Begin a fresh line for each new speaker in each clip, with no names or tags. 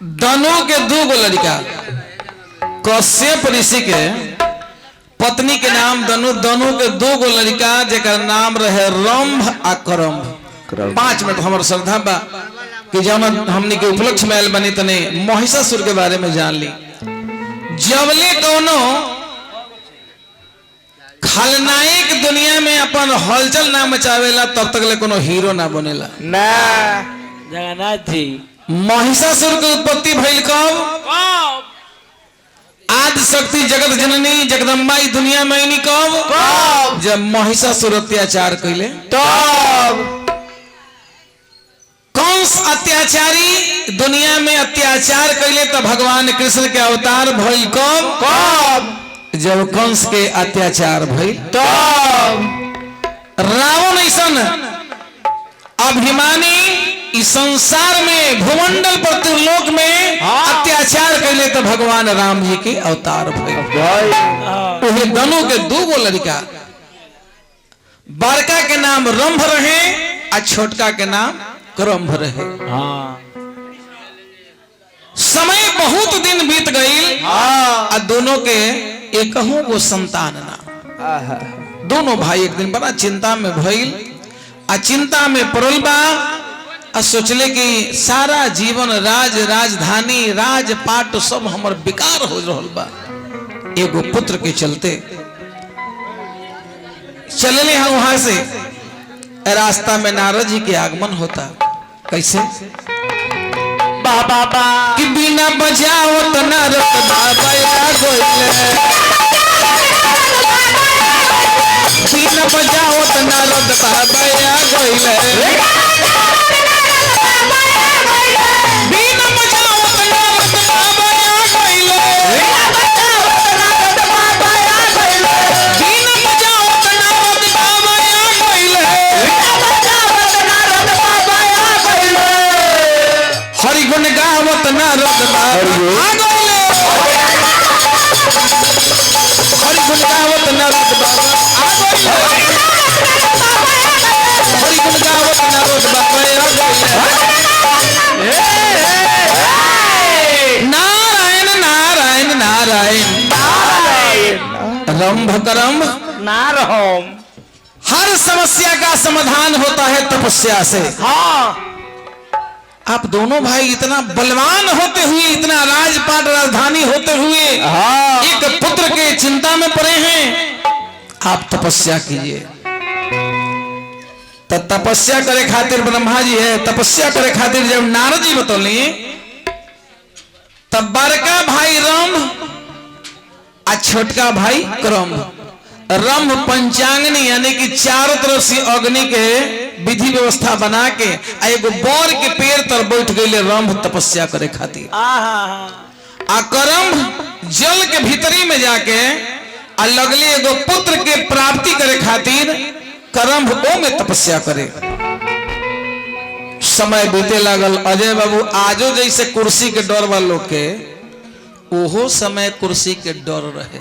दनु के दो गो लड़का कश्यप ऋषि के पत्नी के नाम दनु, दनु के दो गो लड़का जेकर नाम रहे रंभ आ करम्भ। 5 मिनट हमर श्रद्धा बा कि जब हमनी के उपलक्ष्य में बनी तने महिषासुर के बारे में जान ली। जबले कोनो खलनायक दुनिया में अपन हलचल ना मचावेला तब तक ले कोनो हीरो ना बनेला
ना। जगन्नाथ जी
महिषासुर की उत्पत्ति भइल कब? आदि शक्ति जगत जननी जगदम्बा दुनिया में नहीं कब? जब महिषासुर अत्याचार कैले
तब।
कंस अत्याचारी दुनिया में अत्याचार कैले तो भगवान कृष्ण के अवतार भइल कब? जब कंस के अत्याचार भइल तब। रावण ऐसन अभिमानी इस संसार में भूमंडल पर त्रिलोक में अत्याचार कैले तो भगवान राम जी के अवतार भइल। दोनों के दो गो लड़का, बड़का के नाम रंभ रहे और छोटका के नाम करम्भ रहे। समय बहुत दिन बीत गई और दोनों के एकहू गो संतान ना। दोनों भाई एक दिन बड़ा चिंता में भइल आ चिंता में पड़ल बा आ सोचले कि सारा जीवन राजधानी राजपाट सब हमर बेकार हो रहल बा। एगो पुत्र के चलते चलले हैं वहां से, रास्ता में नारद जी के आगमन होता। कैसे?
बाबा
कि बिना बजाओ तो नारद बाबा आ गइले, बिना बजाओ तो नारद बाबा आ गइले, बिना बजाओ तो नारद बाबा आ गइले, बिना बजाओ तो नारद बाबा आ गइले, हरि गुण गावत नारद बाबा आ गइले, हरि गुण गावत नारद बाबा आ गइले, हरि गुण गावत नारद बाबा आ गइले। नारायण नारायण नारायण रंभ करम्भ
नारहम।
हर समस्या का समाधान होता है तपस्या से। आप दोनों भाई इतना बलवान होते हुए, इतना राजपाट राजधानी होते हुए एक पुत्र के चिंता में पड़े हैं, आप तपस्या कीजिए। तो तपस्या करे खातिर ब्रह्मा जी है, तपस्या करे खातिर जब नारद जी बतौली तब बड़का भाई रंभ आ छोटका भाई करम्भ। रंभ पंचांगनी यानी कि चारों तरफ से अग्नि के विधि व्यवस्था बना के एगो बर के पेड़ तर बैठ गए रंभ तपस्या करे खातिर। आ करम्भ जल के भीतरी में जाके आ लगले एगो पुत्र के प्राप्ति करे खातिर करम्भ ओ में तपस्या करे। समय बीते लागल। अजय बाबू आजो जैसे कुर्सी के डर वाला लोग के ओहो समय कुर्सी के डर रहे।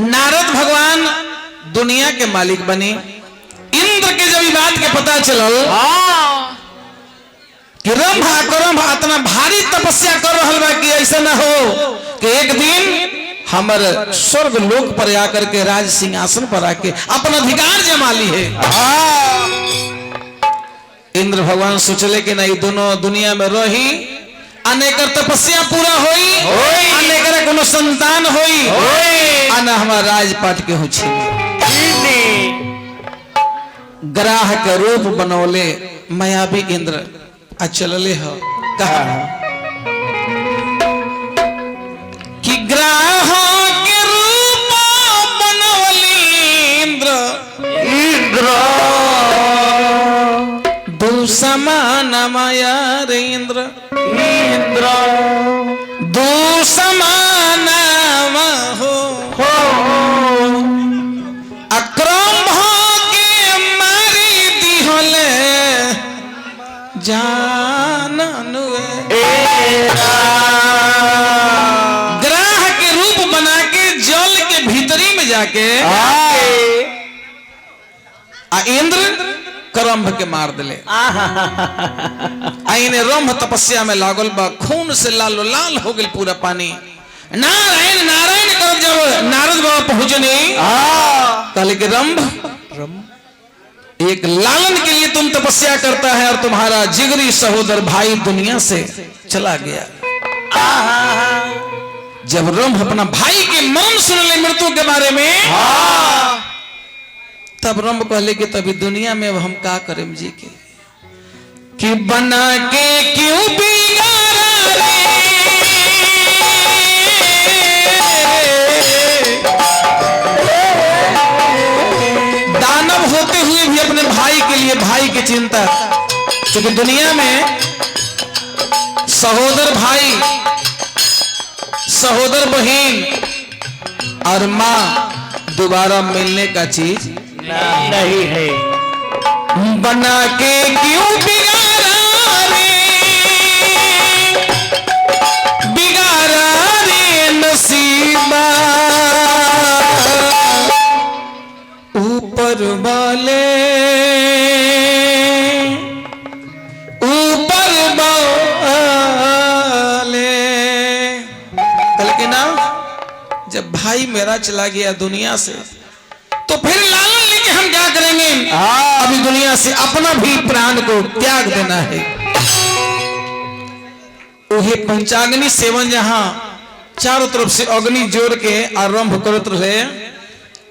नारद भगवान दुनिया के मालिक बने। इंद्र के जब बात के पता चलल कि रंभ करम्भ इतना भारी तपस्या कर रहा बा कि ऐसा ना हो कि एक दिन हमर स्वर्ग लोक पर आकर के राज सिंहासन पर आके अपना अधिकार जमा ली है। इंद्र भगवान सोचले कि नहीं दोनों दुनिया में रही, अनेकर तपस्या पूरा होई, अनेकर कोनो संतान होई, आना हमारा राजपाट के हो छीने। ग्राह के रूप बनौले मायावी इंद्र अचलले हो। कहा कि ग्राह के रूप बनौली इंद्र दो समान माया रे इंद्र दो समान हो अक्रम के मारी दिहले जानन ग्राह के रूप बना के जल के भीतरी में जाके आ इंद्र करम्भ के मार दिले। आईने रंभ तपस्या में लागल बा, खून से लाल लाल हो गई पूरा पानी। नारायण नारायण कर जब नारद बाबा पहुंचने कहले कि रंभ एक लालन के लिए तुम तपस्या करता है और तुम्हारा जिगरी सहोदर भाई दुनिया से चला गया। जब रंभ अपना भाई के मर्म सुन ले मृत्यु के बारे में, तब रंभ कहले कि तभी दुनिया में अब हम का करें जी के कि बना के क्यों बिगाड़ा रे, दानव होते हुए भी अपने भाई के लिए भाई की चिंता, क्योंकि दुनिया में सहोदर भाई, सहोदर बहन और माँ दोबारा मिलने का चीज
नहीं है।
बना के क्यों बिगाड़ा रे, बिगाड़ा रे नसीबा, ऊपर वाले कल के ना जब भाई मेरा चला गया दुनिया से, तो फिर लालन लेके हम क्या करेंगे? अभी दुनिया से अपना भी प्राण को त्याग देना है। उहे पंचाग्नि सेवन जहां चारों तरफ से अग्नि जोड़ के आरंभ करत रहे,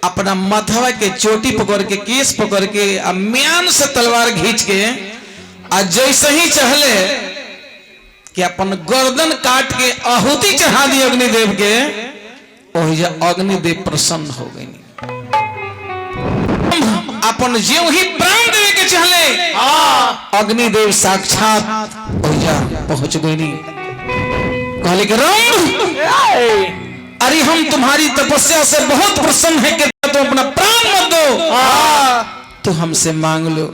अपना माथवा के चोटी पकड़ के केस पकड़ के म्यान से तलवार खींच के जैसे ही चहले कि अपन गर्दन काट के आहुति चढ़ा दी अग्निदेव के, अग्निदेव प्रसन्न हो गई। अपन जीव ही प्राण देवे के चहले, अग्निदेव साक्षात पहुंच गई। कहले कि रंभ, अरे हम तुम्हारी तपस्या से बहुत प्रसन्न है कि तुम अपना प्राण मत दो, तो हमसे मांग लो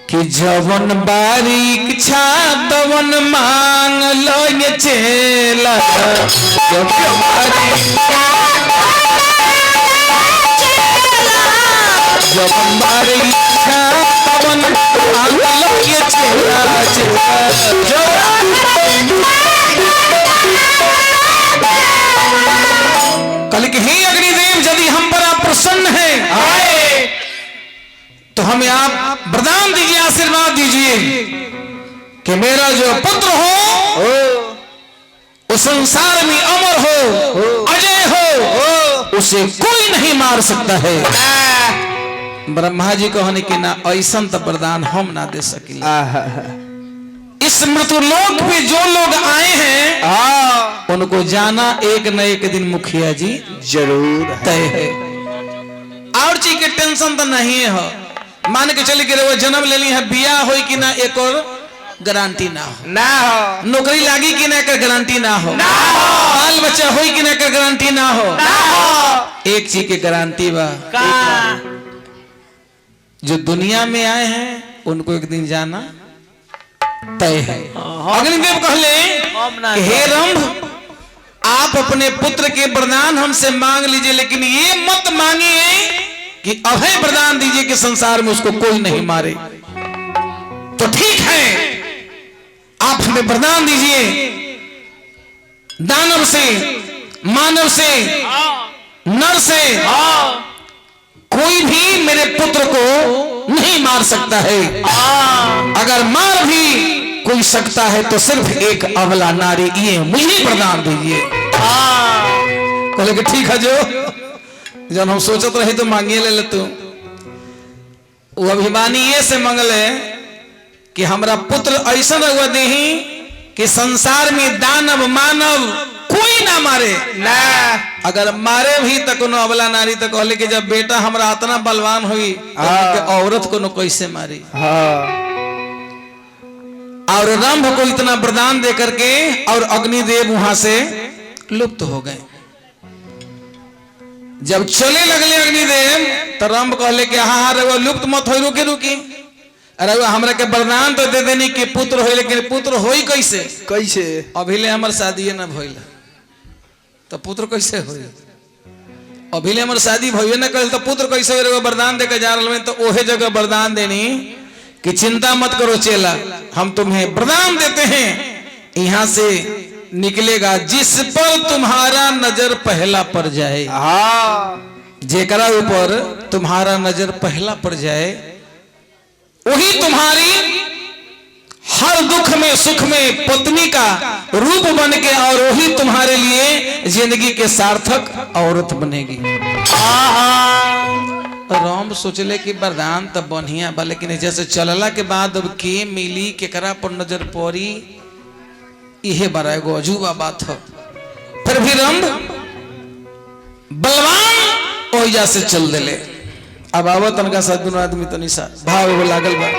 कि जवन बारीक छा तवन मांग लो ये चेला, जवन बारीक छा तवन मांग लो ये चेला, कल के हे अग्निदेव, यदि हम पर आप प्रसन्न हैं तो हमें आप वरदान दीजिए, आशीर्वाद दीजिए कि मेरा जो पुत्र हो वो संसार में अमर हो, अजय हो, उसे कोई नहीं मार सकता है। ब्रह्मा जी कहने कि ना ऐसा तो वरदान हम ना दे सके। इस मृत्यु लोक पे जो लोग आए हैं उनको जाना एक न एक दिन मुखिया जी जरूर तय है। और चीज के टेंशन तो नहीं है। मान के चले कि वो जन्म ले ली है, बिया हो कि ना एक और गारंटी ना हो, नौकरी लागी कि ना कर गारंटी ना हो, बाल बच्चा हो कि ना कर गारंटी ना हो। एक चीज के गारंटी बा, जो दुनिया में आए हैं उनको एक दिन जाना तय है। अग्निदेव कहले कि हे रंभ, आप अपने पुत्र के वरदान हमसे मांग लीजिए, लेकिन ये मत मांगिए कि अभय वरदान दीजिए कि संसार में उसको कोई नहीं मारे। तो ठीक है, आप हमें वरदान दीजिए, दानव से, मानव से, नर से कोई भी मेरे पुत्र को नहीं मार सकता है। अगर मार भी कोई सकता है तो सिर्फ एक अबला नारी, ये मुझे वरदान दीजिए। कहले कि ठीक है, जो जब हम सोचत रहे तो मांगिए ले तू। वो अभिमानी ये से मंगले कि हमरा पुत्र ऐसा हुआ देही कि संसार में दानव मानव कोई ना मारे ना। अगर मारे भी तो कोनो अबला नारी तो कहले कि जब बेटा हमरा इतना बलवान हुई तो औरत को कैसे मारी। और रंभ को इतना वरदान दे करके और अग्निदेव वहां से लुप्त हो गए। जब चले लगले अग्निदेव तो रंभ कहले कि हाँ रे लुप्त मत हो, रुकी रुकी, अरे हमरा के वरदान तो दे देनी कि पुत्र हो, लेकिन पुत्र होई कैसे?
कैसे?
अभी ले हमर शादी न भइल तो पुत्र कैसे होई? अभी हमर शादी भइए न कल तो पुत्र कैसे वरदान देकर जा रहा तो ओहे जगह वरदान देनी कि चिंता मत करो चेला, हम तुम्हें वरदान देते हैं, यहाँ से निकलेगा जिस पर तुम्हारा नजर पहला पड़ जाए। जेकरा ऊपर तुम्हारा नजर पहला पड़ जाए वही तुम्हारी हर दुख में सुख में पत्नी का रूप बन के और वही तुम्हारे लिए जिंदगी के सार्थक औरत बनेगी। राम सोचले कि वरदान तो बढ़िया बा, लेकिन जैसे चलला के बाद अब के मिली केकरा पर नजर पड़ी इहे बड़ा एगो अजूबा बात है। फिर भी रंभ बलवान ओइजा से चल दिले। अब आवत तनका सा दोनों आदमी तनी सा भाव एगो लागल बा।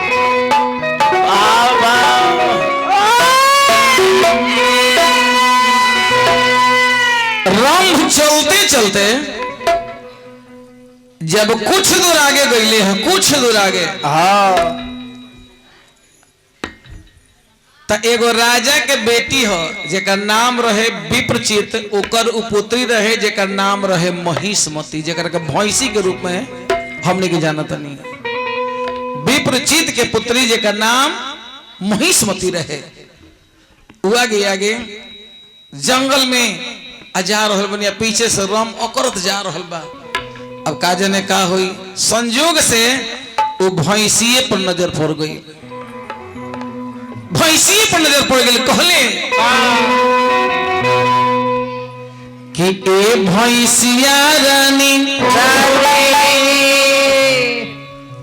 रंभ चलते चलते जब कुछ दूर आगे गईले हैं, कुछ दूर आगे तो एगो राजा के बेटी हो जेकर नाम रहे विप्रचित, ओकर उपुत्री रहे जेकर नाम रहे महिष्मती, जेकर के भैंसी के रूप में हमने की जानत नहीं। विप्रचित के पुत्री जेकर नाम महिष्मती रहे। वो आगे जंगल में जा रहल बनिया, पीछे से रम अकरत जा रहल बा। अब काजे ने का हुई, संजोग से वो भैंसिए पर नजर पड़ गई, भैंसिए पर नजर पड़ गई। कहले कि ए भैंसिया रानी,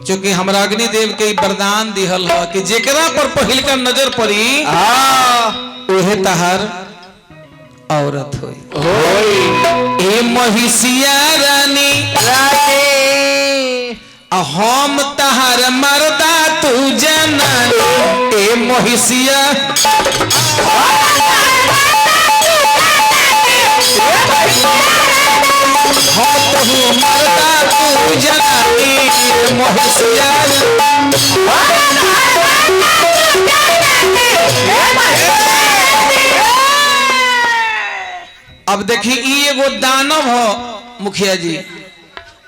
चूंकि हमरा अग्निदेव के वरदान दिहल है कि जेकरा पर पहिल का नजर पड़ी ओहे तहार औरत होई। ए महिषिया रानी हम तहार मर्दा तू जनानी। ए महिषिया हम तहु मर्दा तू जनानी। महिषिया अब देखी एगो दानव हो मुखिया जी,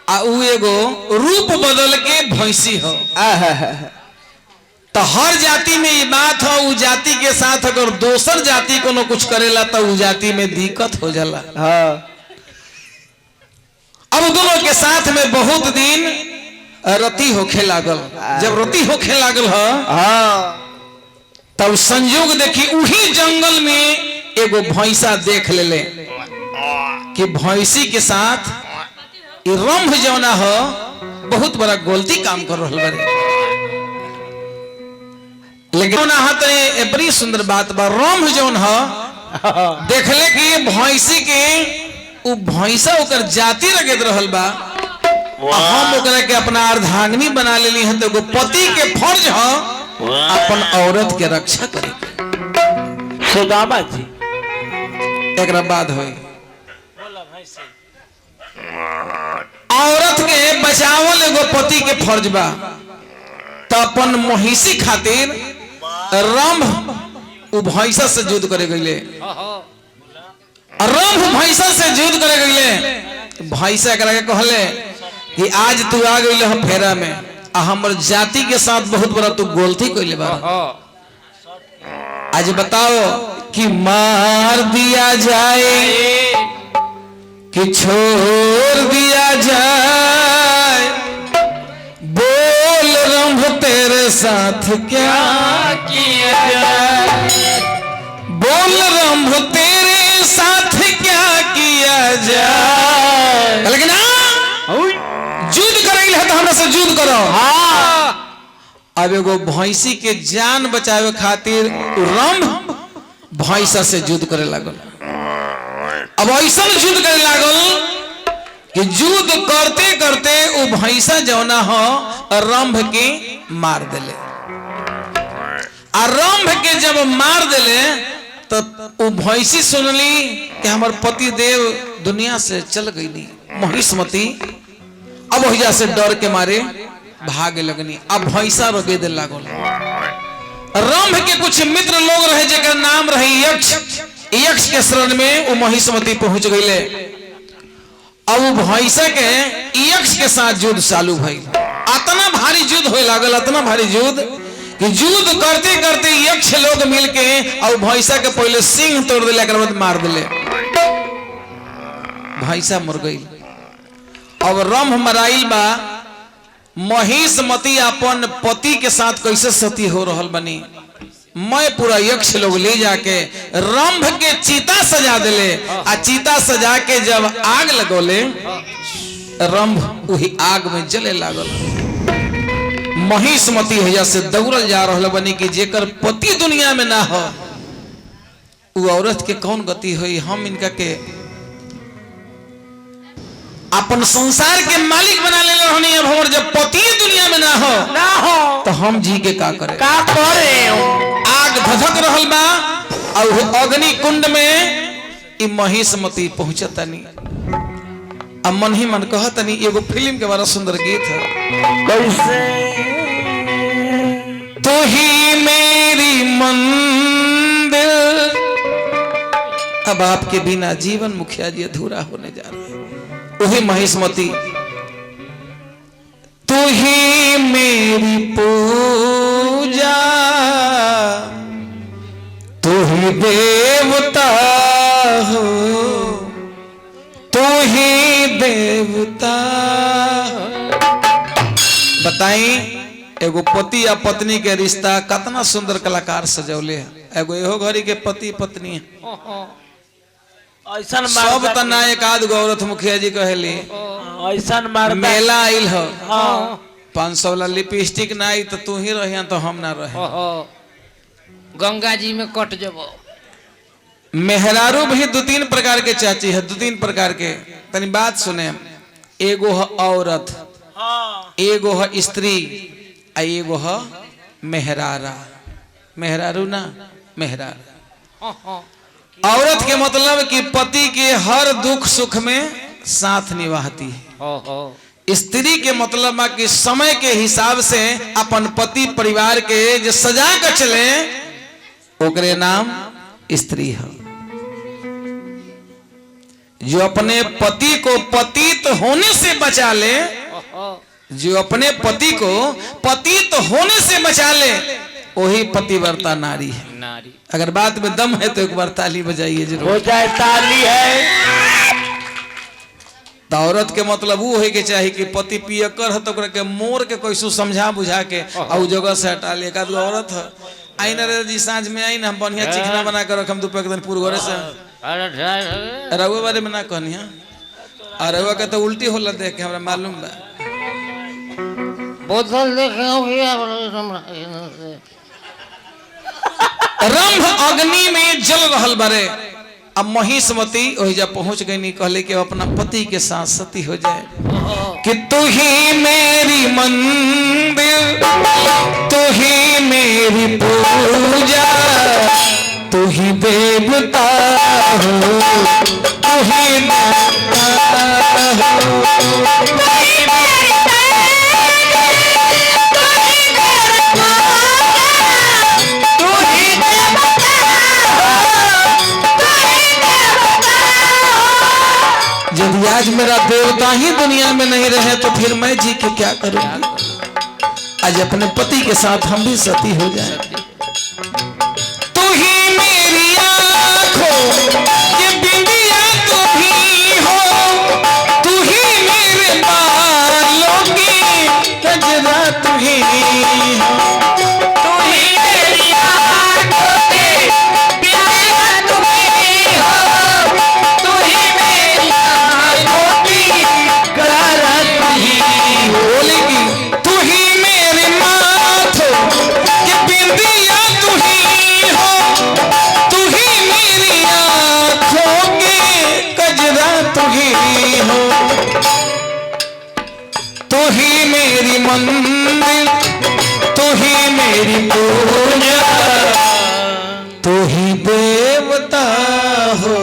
आ उ एगो रूप बदल के भैंसी हो। तो हर जाति में ये बात हो, उ जाति के साथ अगर दोसर जाति को कुछ करेला तो उ जाति में दिक्कत हो जाला। अब दोनों के साथ में बहुत दिन रति होखे लागल। जब रति होखे लागल हो तब संयोग देखी उही जंगल में एगो भैंसा देख ले कि भैंसी के साथ रंभ जौना हो बहुत बड़ा गलती काम कर रहा है। लेकिन बड़ी सुंदर बात बा, रंभ जौन हो देखले कि भैंसी के उ भैंसा ओकर जाति लगत रहल बा, हम ओकरा के अपना अर्धांगिनी बना लेली है। तो पति के फर्ज हो अपन औरत के रक्षा करे।
सुदामा जी
एक बाद हो औरत के बचावल एगो पति के फर्ज बा। तो अपन महिषी खातिर रंभ उ भैंसा से युद्ध करे गईले। रंभ भैंसा से युद्ध करे गईले। भैंसा एकरा के कहले कि आज तू आ गई हो फेरा में, आ हमर जाति के साथ बहुत बड़ा तू गलती कइले बा। आज बताओ कि मार दिया जाए कि छोड़ दिया जाए, बोल रंभ तेरे साथ क्या किया जाए, बोल रंभ तेरे साथ क्या किया जाए। लेकिन युद्ध करेंगे तो हमरा से युद्ध करो। अब एगो भैंसी के जान बचावे खातिर रंभ भैंसा से युद्ध करे लागल। अब ऐसा युद्ध करे लागल कि युद्ध करते करते वो भैंसा जौना हो रंभ के मार दिले। और रंभ के जब मार दिले तो वो भैंसी सुनली कि हमार पति देव दुनिया से चल गई महिष्मती। अब वही से डर के मारे भागे लगनी। अब भैंसा रोके दे लागल। रंभ के कुछ मित्र लोग रहे जेकर नाम रहे यक्ष। यक्ष के शरण में वो महिष्मती पहुंच गईले। अब भैंसा के यक्ष के साथ युद्ध चालू भइल। इतना भारी युद्ध होए लागल, इतना भारी युद्ध कि युद्ध करते करते यक्ष लोग मिलके और भैंसा के पहले सिंह तोड़ दिले, एक बाद मार दिले, भैंसा मर गई। अब रंभ मराइल बा, महिषमती अपन पति के साथ कैसे सती हो रहल बनी, मैं पूरा यक्ष लोग ले जाके रंभ के चीता सजा दिले, आ चीता सजा के जब आग लगोले रंभ वही आग में जले लागल। महिषमती हैया से दौड़ल जा रहल बनी कि जेकर पति दुनिया में ना हो वो औरत के कौन गति हुई। हम इनका के अपन संसार के मालिक बना ले रहनी, अब हमर जब पति दुनिया में ना हो तो हम जी के का करे। आग धधक रहल बा और अग्नि कुंड में ई महिषमती पहुंचतनी। अब मन ही मन कहतनी, एगो फिल्म के बड़ा सुंदर गीत है,
कैसे
तू ही मेरी मंदिर। अब आपके बिना जीवन मुखिया जी अधूरा होने जा रहा है। वही महिषमती, तू ही मेरी पूजा, तू ही देवता हो, तू ही देवता। बताई एगो पति या पत्नी के रिश्ता कितना सुंदर कलाकार सजौले है। एगो एहो घड़ी के पति पत्नी है, सब तना एक आध गो औरत मुखिया जी कहली
ऐसा
मेला आइल हो 500 वाला लिपस्टिक ना आई तो तू ही रही तो हम ना रहे,
गंगा जी में कट जब।
मेहरारू भी 2-3 प्रकार के चाची है, 2-3 प्रकार के। तनी बात सुने, एगो है औरत, एगो है स्त्री, एगो है मेहरारा। मेहरारू ना मेहरारा। औरत के मतलब कि पति के हर दुख सुख में साथ निभाती है। स्त्री के मतलब है कि समय के हिसाब से अपन पति परिवार के जो सजा कर चले ओकरे नाम स्त्री है। जो अपने पति को पतित होने से बचा ले, जो अपने पति को पतित होने से बचा ले वही पतिव्रता नारी है।
नारी
अगर बात में दम है तो एक बार ताली बजाइए जरूर।
हो जाए ताली है।
तो औरत के मतलब वो है कि चाहे कि पति पियकर है तो के मोर के कैसू समझा बुझा के और जगह से हटा ले। एक आदमी औरत है आई ना रे जी, सांझ में आई ना हम बढ़िया चिकना बना कर रख हम दोपहर के दिन पूरे से रहुआ बारे में ना कहनी है। और रहुआ के तो उल्टी होला देख के हमरा मालूम बा।
बोतल देखे
रंभ अग्नि में जल रहल बारे। अब महिषमती ओहिजा पहुंच गई, नहीं कहले कि अपना पति के साथ सती हो जाए कि तू ही मेरी मंदिर, तू ही मेरी पूजा, तू ही देवता हो, तू ही देवता हो। यदि आज मेरा देवता ही दुनिया में नहीं रहे तो फिर मैं जी के क्या करूंगी। आज अपने पति के साथ हम भी सती हो जाए। तू ही मेरी आंखों ये बिंदिया, तू ही हो, तू ही मेरे बालों की गजरा, तू ही हो, तू ही मेरी आंखों की बिंदिया, तू ही हो, तू ही मेरी आंखों की गजरा, तू ही बोलेगी। तू ही मेरे माथों के बिंदिया, तू ही हो, तू ही मेरी आंखों के गजरा, तू ही हो, तू ही मेरी मंदिर, तू ही मेरी पूजा, तू ही देवता हो,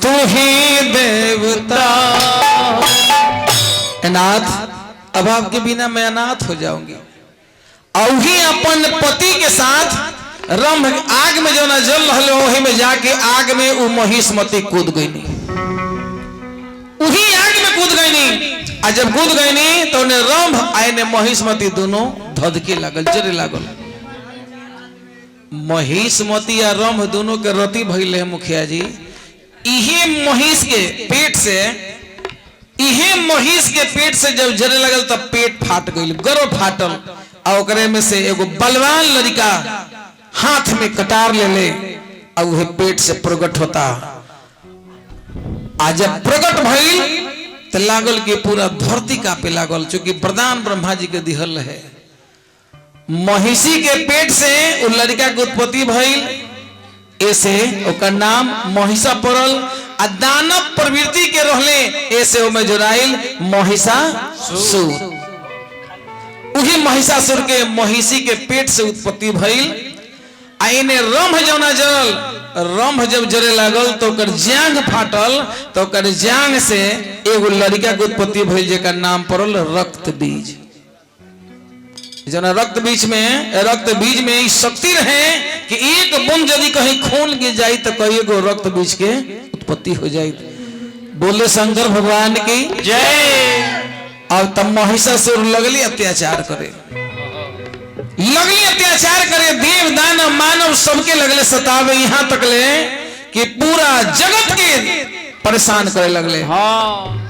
तू ही देवता। अनाथ, अब आपके बिना मैं अनाथ हो जाऊंगी। और ही अपन पति के साथ रंभ आग में जो ना जल रहे वही में जाके आग में वो महिषमती कूद गई। वही आग में कूद गई नी। आ जब कूद गई नी तो उन्हें रंभ आए ने महिष्मती दोनों धधके लागल, जरे लागल। महिष्मती या रंभ दोनों के रति भइले मुखिया जी। इहे महिष के पेट से, इहे महिष के पेट से जब जरे लगल तब पेट फाट गई, गर्भ फाटल। और ओकरे में से एगो बलवान लड़का हाथ में कटार ले ले और वह पेट से प्रकट होता। आज जब प्रकट भइल तो लागल कि पूरा धरती कांपे लागल, चूंकि वरदान ब्रह्मा जी के दिहल है। महिषी के पेट से उस लड़का के उत्पत्ति भइल, ऐसे ओकर नाम महिषा पड़ल। आ दानव प्रवृत्ति के रहले ऐसे ओमे जोड़ाइल महिषासुर। उही महिषासुर के महिषी के पेट से उत्पत्ति भइल। आ इने रंभ जौना जरल, रंभ जब जरे लागल तो ओकर जांघ फाटल, तो ओकर जांघ से एगो लड़का के उत्पत्ति भइल जेकर नाम पड़ल रक्त बीज। जना रक्त बीज में इस शक्ति रहे कि एक बूंद यदि कहीं खून गिर जाई तो कई गो रक्त बीज के उत्पत्ति हो जाई। बोले शंकर भगवान की
जय।
और तब महिषासुर लगली अत्याचार करे, देव दानव मानव सबके लगले सतावे, यहाँ तक ले कि पूरा जगत के परेशान करे लगले।
हाँ।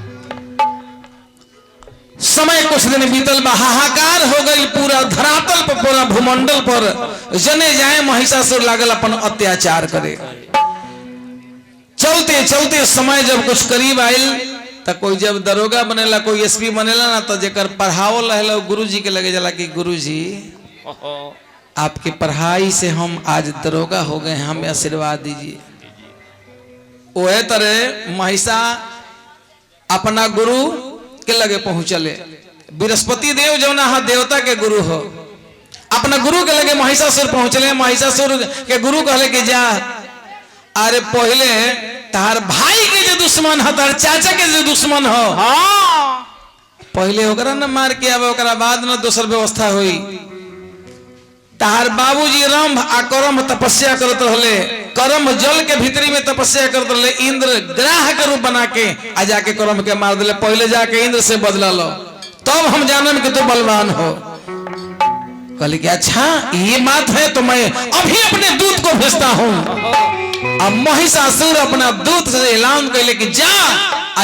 समय कुछ दिन बीतल बा, हाहाकार हो गई पूरा धरातल पर, पूरा भूमंडल पर। जने जाए महिषासुर लागल अपन अत्याचार करे। चलते चलते समय जब कुछ करीब आयल तो कोई जब दरोगा बनेला, कोई एसपी बनेला ना, तो जेकर पढ़ावल रहला गुरुजी के लगे जाला कि गुरुजी आपके पढ़ाई से हम आज दरोगा हो गए हैं, हमें आशीर्वाद दीजिए। वह तरह महिषा अपना गुरु के लगे पहुंचले। बृहस्पति देव जो ना देवता के गुरु हो, अपना गुरु के लगे महिषासुर पहुंचले। महिषासुर के गुरु कहले कि जा, अरे पहले तार भाई के जो दुश्मन हो, तार चाचा के जो दुश्मन हो,
हाँ।
पहले ओकरा न मार के आवे, ओकरा बाद न दोसर व्यवस्था हुई। तार बाबूजी रंभ आ करम तपस्या करत रहले, करम जल के भीतरी में तपस्या करत रहले। इंद्र ग्राह के रूप बना के आ जाके करम के मार दिले। पहले जाके इंद्र से बदला लो, तब हम जानम कि तू बलवान हो। कहले कि अच्छा ये बात है तो मैं अभी अपने दूत को भेजता हूँ। अब महिषासुर अपना दूत से ऐलान कैले कि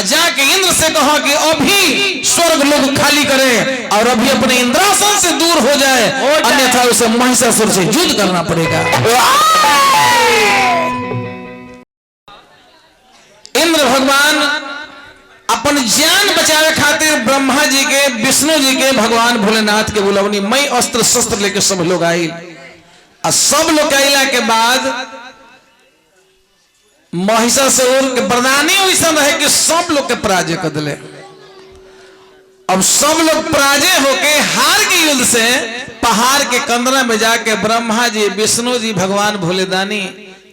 जाके इंद्र से कहो कि अभी स्वर्ग लोग खाली करे और अभी अपने इंद्रासन से दूर हो जाए, अन्यथा उसे महिषासुर से युद्ध करना पड़ेगा। इंद्र भगवान अपन जान बचावे खातिर ब्रह्मा जी के, विष्णु जी के, भगवान भोलेनाथ के बुलवनी। मई अस्त्र शस्त्र लेके सब लोग आई। और सब लोग आइला के बाद महिषासुर के वरदानी वैसा रहे कि सब लोग के पराजय कर दिले। अब सब लोग पराजय होके हार के युद्ध से पहाड़ के कंदरा में जाके ब्रह्मा जी, विष्णु जी, भगवान भोलेदानी,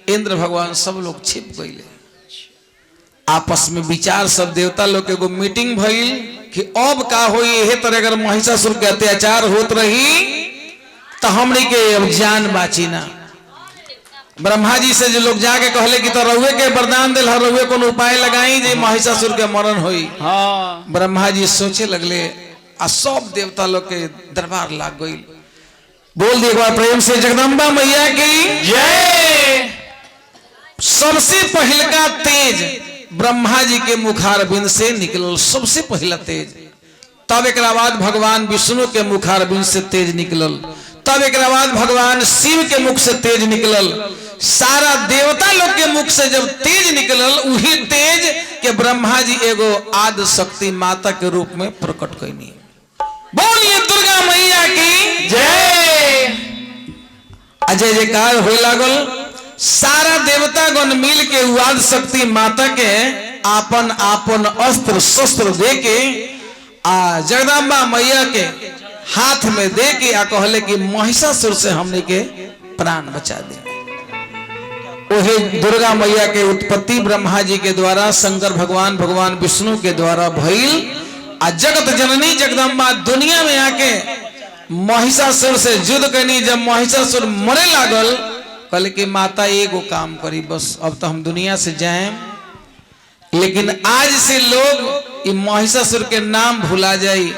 इंद्र भगवान सब लोग छिप गए। आपस में विचार, सब देवता लोग के एगो मीटिंग भइल कि अब का होई। यही तरह अगर महिषासुर के अत्याचार होत रही तो हमनी के अब जान बाची ना। ब्रह्मा जी से जो लोग जाके कहले कि तो रउए के वरदान दिल, रउए कोनो उपाय लगाई जे महिषासुर के मरण होई।
हाँ।
ब्रह्मा जी सोचे लगले आ सब देवता लोग के दरबार लाग गई। बोल दिए एक बार प्रेम से जगदम्बा मैया की
जय।
सबसे पहलका तेज ब्रह्मा जी के मुखारबिंद से निकलल, सबसे पहला तेज। तब एक बाद भगवान विष्णु के मुखारबिंद से तेज निकलल। तब एक बाद भगवान शिव के मुख से तेज निकलल। सारा देवता लोग के मुख से जब तेज निकलल, वही तेज के ब्रह्मा जी एगो आदि शक्ति माता के रूप में प्रकट कैनी। बोलिए दुर्गा मैया की जय। अजय जयकार हो लागल। सारा देवतागण मिल के आदि शक्ति माता के आपन आपन अस्त्र शस्त्र दे के आ जगदम्बा मैया के हाथ में दे के आ कहले कि महिषासुर से हमने के प्राण बचा दे। ओहे दुर्गा मैया के उत्पत्ति ब्रह्मा जी के द्वारा, शंकर भगवान, भगवान विष्णु के द्वारा भइल। आ जगत जननी जगदम्बा दुनिया में आके महिषासुर से युद्ध करनी। जब महिषासुर मरे लागल, कहले कि माता एगो काम करी बस, अब तो हम दुनिया से जाए, लेकिन आज से लोग ये महिषासुर के नाम भुला जाई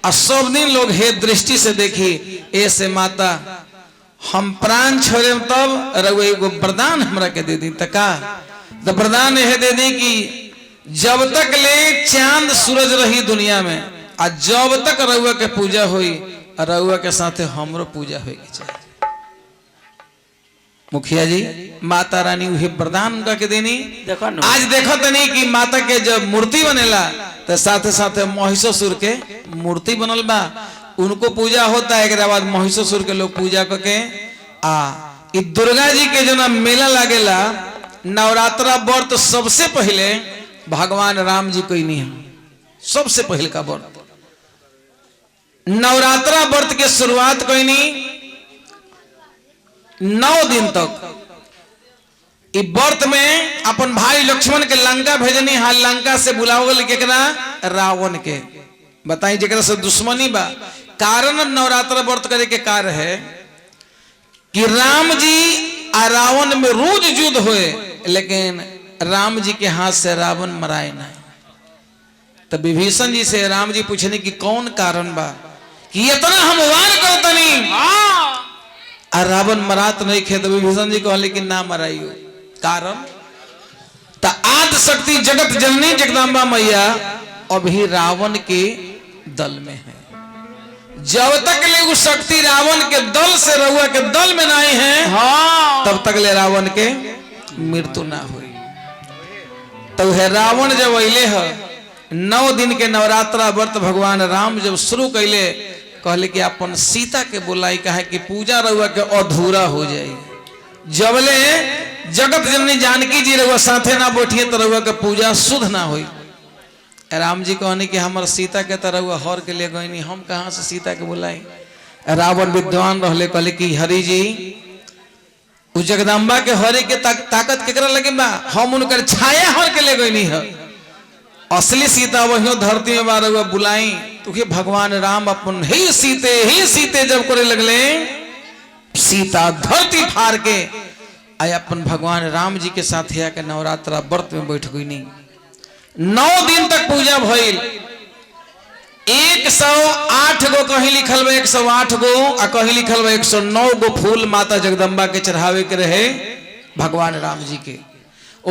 और सब दिन लोग हे दृष्टि से देखी ऐसे माता हम प्राण छोड़े तब रघुए एगो वरदान हमरा के दे दी तका तो वरदान यह दे दी कि जब तक ले चांद सूरज रही दुनिया में आ जब तक रघुआ के पूजा हुई रघुआ के साथे हमरो पूजा होगी चाहिए। मुखिया जी माता रानी उहे वरदान के देनी
देखो न
आज देखो तनी कि माता के जब मूर्ति बनेला तो साथे साथे महिषासुर के मूर्ति बनल बा उनको पूजा होता है। एक बाद महिषासुर के लोग पूजा करके ई दुर्गा जी के जो ना मेला लागेला नवरात्रा व्रत सबसे पहले भगवान राम जी कोई नहीं है सबसे पहले का व्रत नवरात्रा व्रत के शुरुआत कोई नहीं 9 दिन तक व्रत में अपन भाई लक्ष्मण के लंका भेजनी हाल लंका से बुलावल केकरा रावण के बताई जेकरा से दुश्मनी बा कारण नवरात्रा व्रत करे के कार्य है कि राम जी और रावण में रोज युद्ध हुए लेकिन राम जी के हाथ से रावण मराए नहीं। तो विभीषण जी से राम जी पूछने की कौन कारण बा कि इतना हम वार करतनी और रावण मरात नहीं खे। तो विभीषण जी कहले कि ना मराइयो कारण तो आदि शक्ति जगत जननी जगदम्बा मैया अभी रावण के दल में है। जब तक ले वो शक्ति रावण के दल से रहुआ के दल में नहीं है तब तक ले रावण के मृत्यु ना हुई। तो है रावण जब अले है 9 दिन के नवरात्रा व्रत भगवान राम जब शुरू कैले कहले कि अपन सीता के बुलाई कहे कि पूजा रहुआ के अधूरा हो जाए जबले जगत जननी जानकी जी रहुआ साथे ना बैठिए तो रहुआ के पूजा शुद्ध ना हुई। राम जी कहने कि हमार सीता के तरह हर के लिए गई हम कहाँ से सीता के बुलाई। रावण विद्वान रहले कहले कि हरि जी उस जगदम्बा के हरे के ताकत केकरा लगे बा हम उनकर छाया हर के ले गई है असली सीता वही धरती में बार बुलाई तो भगवान राम अपन ही सीते जब करे लगले सीता धरती फाड़ के आय अपन भगवान राम जी के साथ आके नवरात्रा व्रत में बैठ गई नहीं 9 दिन तक पूजा भइल 108 गो कहीं लिखल बा 108 गो आ कहीं लिखल बा 109 गो फूल माता जगदम्बा के चढ़ावे के रहे भगवान राम जी के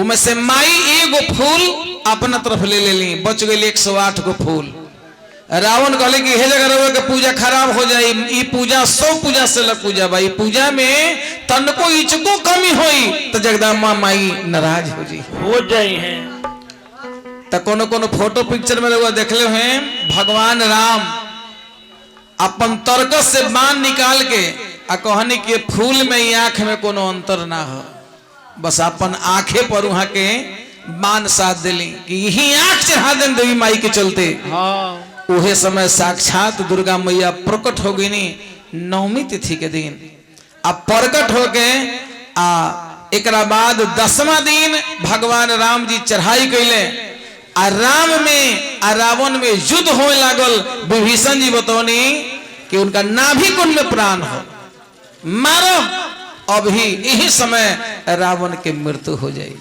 उनमें से माई एगो फूल अपना तरफ ले ली बच गई 108 गो फूल। रावण कहले कि हे जगह रहुआ के पूजा खराब हो जाए ई पूजा 100 पूजा से लग पूजा भाई पूजा में तनको इचको कमी होई तो जगदम्बा माई नाराज हो जाई है। तो कोनो फोटो पिक्चर में लोग देखले हैं भगवान राम अपन तरकस से बाण निकाल के आ कहनी के फूल में आंख में कोनो अंतर ना हो बस अपन आंखे पर वहां के बाण साथ दिली कि यही आंख चढ़ा दें देवी माई के चलते। उहे समय साक्षात दुर्गा मैया प्रकट हो गई नवमी तिथि के दिन अब प्रकट हो गए एक बाद 10वां दिन भगवान राम जी चढ़ाई कैले आ राम में आ रावण में युद्ध होने लागल। विभीषण जी बतौनी कि उनका नाभि कुंड में प्राण हो मारो अभी यही समय रावण के मृत्यु हो जाए।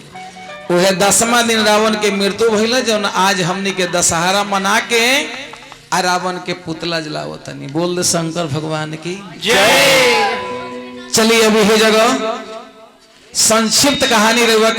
वह 10वां दिन रावण के मृत्यु भइल जौन आज हमनी के दशहरा मना के आ रावण के पुतला जलावो तनी बोल दे शंकर भगवान की जय। चलिए अभी है जगह संक्षिप्त कहानी रहुआ